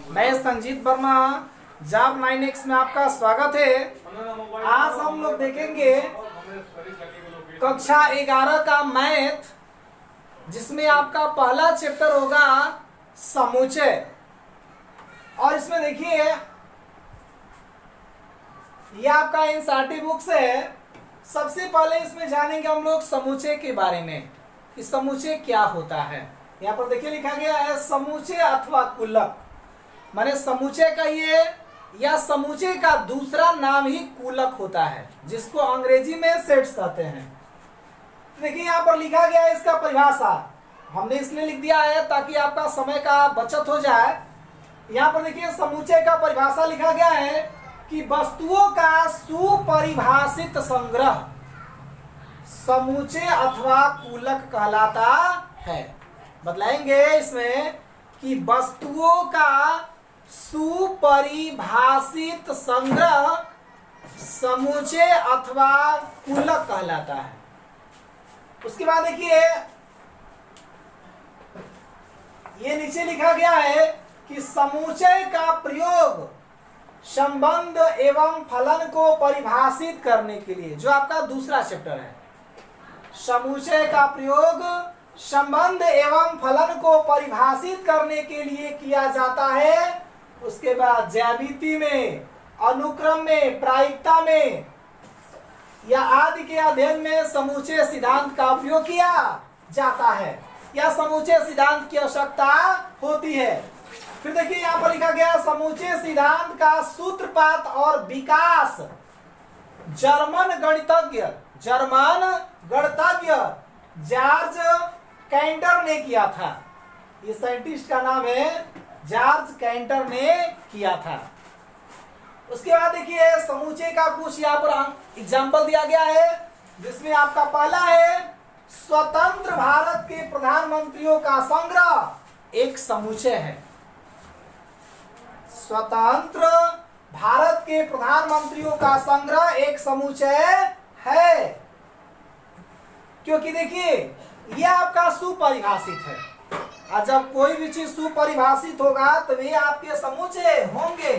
मैं Sanjeet Verma job 9X में आपका स्वागत है। आज हम लोग देखेंगे कक्षा 11 का मैथ, जिसमें आपका पहला चैप्टर होगा समुच्चय। और इसमें देखिए यह आपका एनसीईआरटी बुक से है। सबसे पहले इसमें जानेंगे हम लोग समुच्चय के बारे में कि समुच्चय क्या होता है। यहाँ पर देखिए लिखा गया है समुच्चय अथवा कुलक, माने समुच्चय का ये या समुच्चय का दूसरा नाम ही कुलक होता है, जिसको अंग्रेजी में सेट्स कहते हैं। देखिए यहाँ पर लिखा गया है इसका परिभाषा, हमने इसलिए लिख दिया है ताकि आपका समय का बचत हो जाए। यहाँ पर देखिए समुच्चय का परिभाषा लिखा गया है कि वस्तुओं का सुपरिभाषित संग्रह समुच्चय अथवा कुलक कहलाता है। बतलाएंगे इसमें कि वस्तुओं का सुपरिभाषित संग्रह समुच्चय अथवा कुलक कहलाता है। उसके बाद देखिए ये नीचे लिखा गया है कि समुच्चय का प्रयोग संबंध एवं फलन को परिभाषित करने के लिए, जो आपका दूसरा चैप्टर है, समुच्चय का प्रयोग संबंध एवं फलन को परिभाषित करने के लिए किया जाता है। उसके बाद ज्यामिति में, अनुक्रम में, प्रायिकता में या आदि के अध्ययन में समुच्चय सिद्धांत का उपयोग किया जाता है या समुच्चय सिद्धांत की आवश्यकता होती है। फिर देखिए यहाँ पर लिखा गया समुच्चय सिद्धांत का सूत्रपात और विकास जर्मन गणितज्ञ जॉर्ज कैंटर ने किया था। ये साइंटिस्ट का नाम है जॉर्ज कैंटर ने किया था। उसके बाद देखिए समुच्चय का कुछ यहाँ पर एग्जाम्पल दिया गया है, जिसमें आपका पहला है स्वतंत्र भारत के प्रधानमंत्रियों का संग्रह एक समुच्चय है। स्वतंत्र भारत के प्रधानमंत्रियों का संग्रह एक समुच्चय है, क्योंकि देखिए यह आपका सुपरिभाषित है। और जब कोई भी चीज सुपरिभाषित होगा तो वे आपके समुच्चय होंगे।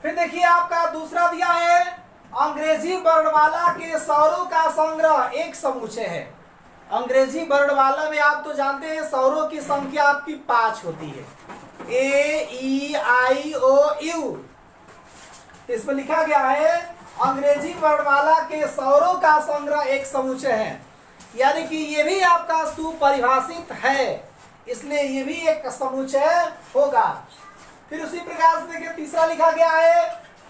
फिर देखिए आपका दूसरा दिया है अंग्रेजी वर्णमाला के स्वरों का संग्रह एक समुच्चय है। अंग्रेजी वर्णमाला में आप तो जानते हैं स्वरों की संख्या आपकी 5 होती है, A-E-I-O-U। इसमें लिखा गया है अंग्रेजी वर्णमाला के स्वरों का संग्रह एक समुच्चय है, यानी कि ये भी आपका सुपरिभाषित है, इसलिए ये भी एक समुच्चय होगा। फिर उसी प्रकार से देखिए तीसरा लिखा गया है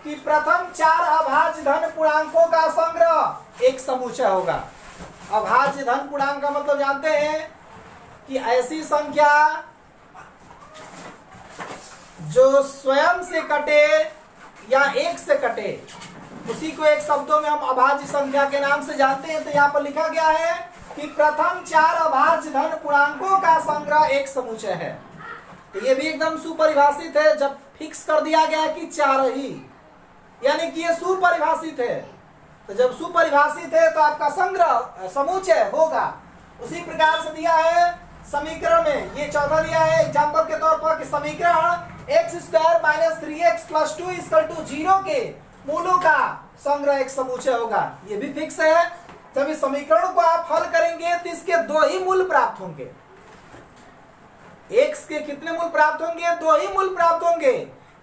कि प्रथम 4 अभाज्य धन पूर्णांकों का संग्रह एक समुच्चय होगा। अभाज्य धन पूर्णांक का मतलब जानते हैं कि ऐसी संख्या जो स्वयं से कटे या एक से कटे, उसी को एक शब्दों में हम अभाज्य संख्या के नाम से जानते हैं। तो यहाँ पर लिखा गया है कि प्रथम 4 अभाज्य धन पूर्णांकों का संग्रह एक समुच्चय है। तो ये भी एकदम सुपरिभाषित है, जब फिक्स कर दिया गया कि 4 ही, यानी कि ये सुपरिभाषित है। तो जब सुपरिभाषित है तो आपका संग्रह समुच्चय होगा। उसी प्रकार से दिया है समीकरण में, ये चौथा दिया है एग्जाम्पल के तौर पर कि समीकरण x² - 3x + 2 = 0 के मूलों का संग्रह एक समुच्चय होगा। ये भी फिक्स है। जब इस समीकरण को आप हल करेंगे तो इसके 2 ही मूल प्राप्त होंगे। x के कितने मूल प्राप्त होंगे? 2 ही मूल प्राप्त होंगे।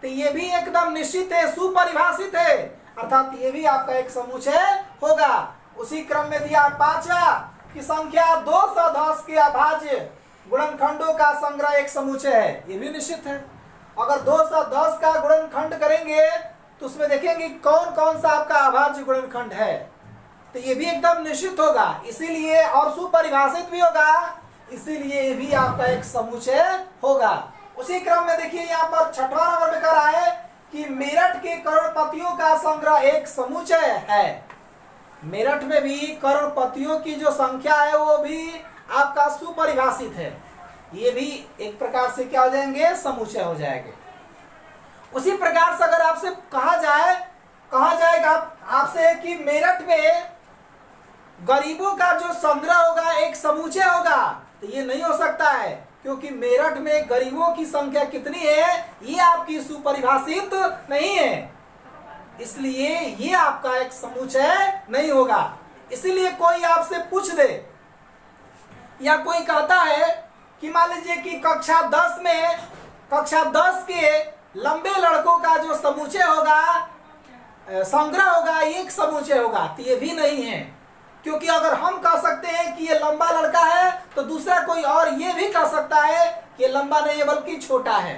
तो ये भी एकदम निश्चित है, सुपरिभाषित है, अर्थात ये भी आपका एक समुच्चय होगा। उसी क्रम में दिया 5वां की संख्या 210 के अभाज्य गुणनखंडों का संग्रह एक समुच्चय है। ये भी निश्चित है। अगर 210 का गुणनखंड करेंगे तो उसमें देखेंगे कौन कौन सा आपका अभाज्य गुणनखंड है, तो ये भी एकदम निश्चित होगा, इसीलिए और सुपरिभाषित भी होगा, इसीलिए ये भी आपका एक समुच्चय होगा। उसी क्रम में देखिए यहाँ पर 6वां नंबर में करा है कि मेरठ के करोड़पतियों का संग्रह एक समुच्चय है। मेरठ में भी करोड़पतियों की जो संख्या है वो भी आपका सुपरिभाषित है। ये भी एक प्रकार से क्या हो जाएंगे? समुच्चय हो जाएंगे। उसी प्रकार से अगर आपसे कहा जाएगा आपसे कि मेरठ में गरीबों का जो संग्रह होगा एक समुच्चय होगा, तो ये नहीं हो सकता है, क्योंकि मेरठ में गरीबों की संख्या कितनी है ये आपकी सुपरिभाषित नहीं है, इसलिए ये आपका एक समुच्चय नहीं होगा। इसीलिए कोई आपसे पूछ दे या कोई कहता है कि मान लीजिए कि कक्षा 10 के लंबे लड़कों का जो समुच्चय होगा, संग्रह होगा, एक समुच्चय होगा, तो ये भी नहीं है, क्योंकि अगर हम कह सकते हैं कि ये लंबा लड़का है तो दूसरा कोई और ये भी कह सकता है कि ये लंबा नहीं है बल्कि छोटा है,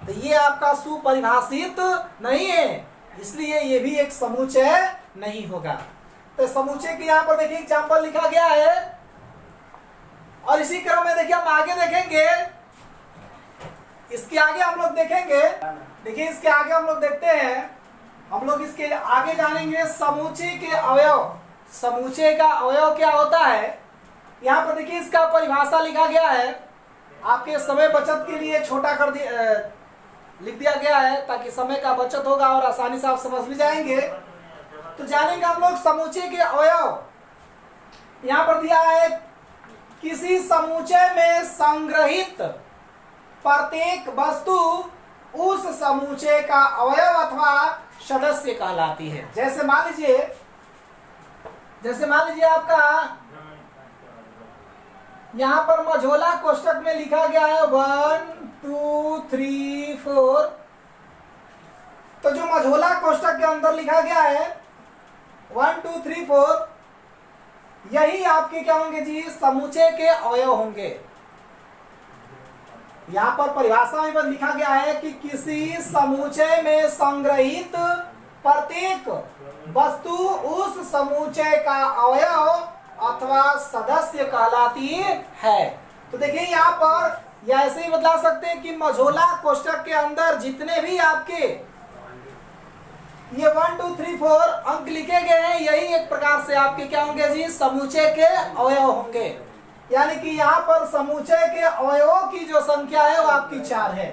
तो ये आपका सुपरिभाषित नहीं है, इसलिए ये भी एक समुच्चय नहीं होगा। तो समुच्चय के यहाँ पर देखिए एग्जाम्पल लिखा गया है, और इसी क्रम में देखिए हम आगे देखेंगे, इसके आगे हम लोग देखेंगे, देखिए इसके आगे हम लोग देखते हैं, हम लोग इसके आगे जानेंगे समुच्चय के अवयव। समुच्चय का अवयव क्या होता है, यहाँ पर देखिए इसका परिभाषा लिखा गया है, आपके समय बचत के लिए छोटा कर लिख दिया गया है ताकि समय का बचत होगा और आसानी से आप समझ भी जाएंगे। तो जानेंगे हम लोग समुच्चय के अवयव। यहाँ पर दिया है किसी समुच्चय में संग्रहित प्रत्येक वस्तु उस समुच्चय का अवयव अथवा सदस्य कहलाती है। जैसे मान लीजिए आपका यहाँ पर मझोला कोष्ठक में लिखा गया है 1 2 3 4, तो जो मझोला कोष्ठक के अंदर लिखा गया है 1 2 3 4, यही आपके क्या होंगे जी, समुच्चय के अवयव होंगे। यहाँ पर परिभाषा में लिखा गया है कि किसी समुच्चय में संग्रहित प्रत्येक वस्तु उस समुच्चय का अवयव अथवा सदस्य कहलाती है। तो देखिए यहाँ पर या ऐसे ही बता सकते हैं कि मझोला कोष्ठक के अंदर जितने भी आपके ये 1 2 3 4 अंक लिखे गए हैं, यही एक प्रकार से आपके क्या होंगे जी, समुच्चय के अवयव होंगे। यानी कि यहाँ पर समुच्चय के अवयवों की जो संख्या है वो आपकी 4 है।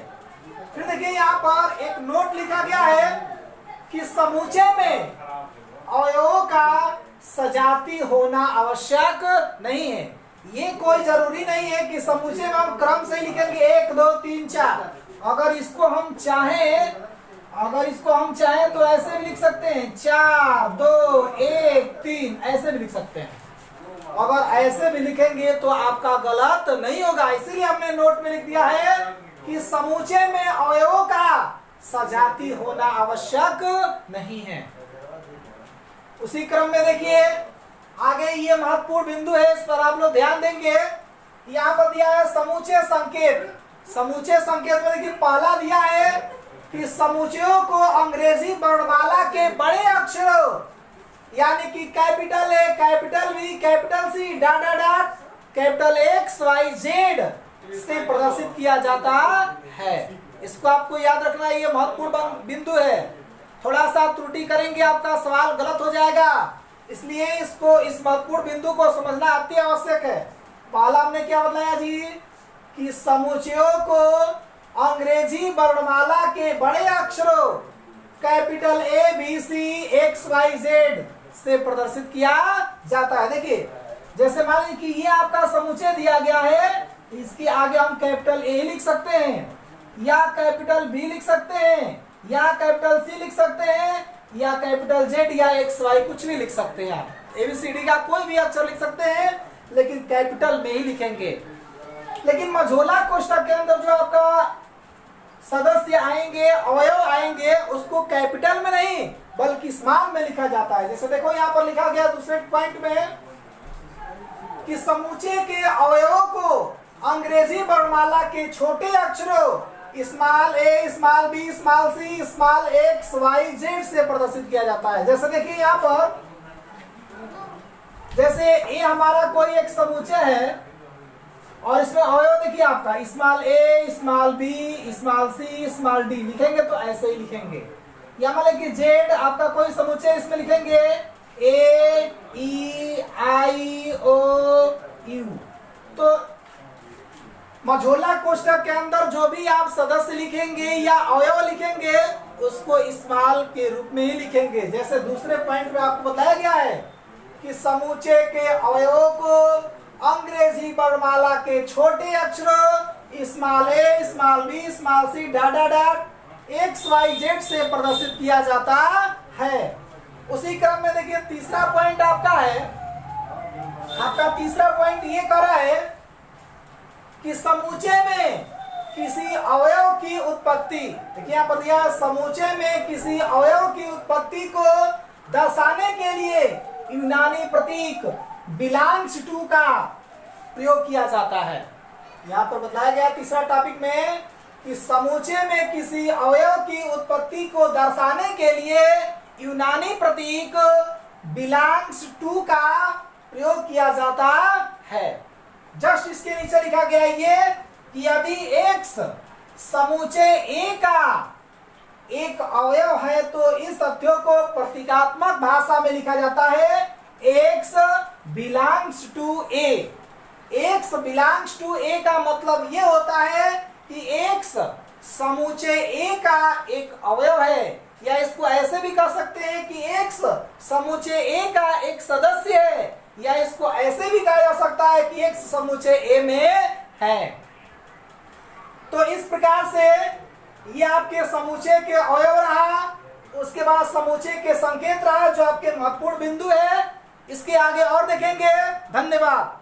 फिर देखिए यहाँ पर एक नोट लिखा गया है कि समुच्चय में अवयवों का सजाती होना आवश्यक नहीं है। ये कोई जरूरी नहीं है कि समुच्चय में हम क्रम से लिखेंगे 1 2 3 4। अगर इसको हम चाहें तो ऐसे भी लिख सकते हैं 4 2 1 3, ऐसे भी लिख सकते हैं। अगर ऐसे भी लिखेंगे तो आपका गलत नहीं होगा, इसीलिए हमने नोट में लिख दिया है कि समुच्चय में अवयवों का सजाती होना आवश्यक नहीं है। उसी क्रम में देखिए आगे ये महत्वपूर्ण बिंदु है, इस पर आप लोग ध्यान देंगे। यहाँ पर दिया है समुच्चय संकेत। समुच्चय संकेत में देखिए पहला दिया है कि समुच्चयों को अंग्रेजी वर्णमाला के बड़े अक्षरों यानी कि capital A, capital B, capital C, dot dot dot, capital X Y Z से प्रदर्शित किया जाता है। इसको आपको याद रखना, ये महत्वपूर्ण बिंदु है। थोड़ा सा त्रुटि करेंगे आपका सवाल गलत हो जाएगा, इसलिए इस महत्वपूर्ण बिंदु को समझना अति आवश्यक है। पहला हमने क्या बताया जी कि समुच्चयों को अंग्रेजी वर्णमाला के बड़े अक्षरों capital A B C X Y Z से प्रदर्शित किया जाता है। देखिए जैसे मान लीजिए कि ये आपका समुच्चय दिया गया है, इसके आगे हम कैपिटल A लिख सकते हैं या कैपिटल B लिख सकते हैं या कैपिटल C लिख सकते हैं या कैपिटल Z या XY कुछ भी लिख सकते हैं। आप ABCD का कोई भी अक्षर लिख सकते हैं, लेकिन कैपिटल में ही लिखेंगे। लेकिन मझोला कोष्ठक के अंदर जो आपका सदस्य आएंगे, अवयव आएंगे, उसको कैपिटल में नहीं बल्कि स्मॉल में लिखा जाता है। जैसे देखो यहाँ पर लिखा गया दूसरे पॉइंट में कि समुच्चय के अवयवों को अंग्रेजी वर्णमाला के छोटे अक्षरों small A, small B, small C, small X Y Z से प्रदर्शित किया जाता है। जैसे देखिए यहाँ पर जैसे A हमारा कोई एक समुच्चय है और इसमें अवयव देखिए आपका small A, small B, small C, small D लिखेंगे तो ऐसे ही लिखेंगे। या मान लीजिए Z आपका कोई समुच्चय, इसमें लिखेंगे A E I O U। तो मझोला कोष्ठक के अंदर जो भी आप सदस्य लिखेंगे या अवयव लिखेंगे उसको स्मॉल के रूप में ही लिखेंगे। जैसे दूसरे पॉइंट में आपको बताया गया है कि समुच्चय के अवयवों को अंग्रेजी वर्णमाला के छोटे अक्षरों small A, small B, small C, dot dot dot X Y Z से प्रदर्शित किया जाता है। उसी क्रम में देखिए तीसरा पॉइंट आपका है, आपका तीसरा पॉइंट ये कर रहा है कि समूचे में किसी अवयव की उत्पत्ति, देखिए यहाँ पर दिया समूचे में किसी अवयव की उत्पत्ति को दर्शाने के लिए यूनानी प्रतीक बिलोंग्स टू का प्रयोग किया जाता है। यहाँ पर बताया गया तीसरा टॉपिक में कि समूचे में किसी अवयव की उत्पत्ति को दर्शाने के लिए यूनानी प्रतीक बिलोंग्स टू का प्रयोग किया जाता है। जस्ट इसके नीचे लिखा गया ये कि यदि एक्स समूचे ए का एक अवयव है तो इस तथ्यों को प्रतीकात्मक भाषा में लिखा जाता है X belongs to A. X belongs to A का मतलब ये होता है कि एक्स समूचे ए का एक अवयव है, या इसको ऐसे भी कह सकते हैं कि एक्स समूचे ए का एक सदस्य है, या इसको ऐसे भी कहा जा सकता है कि एक्स समूचे ए में है। तो इस प्रकार से ये आपके समूचे के अवयव रहा, उसके बाद समूचे के संकेत रहा जो आपके महत्वपूर्ण बिंदु है। इसके आगे और देखेंगे। धन्यवाद।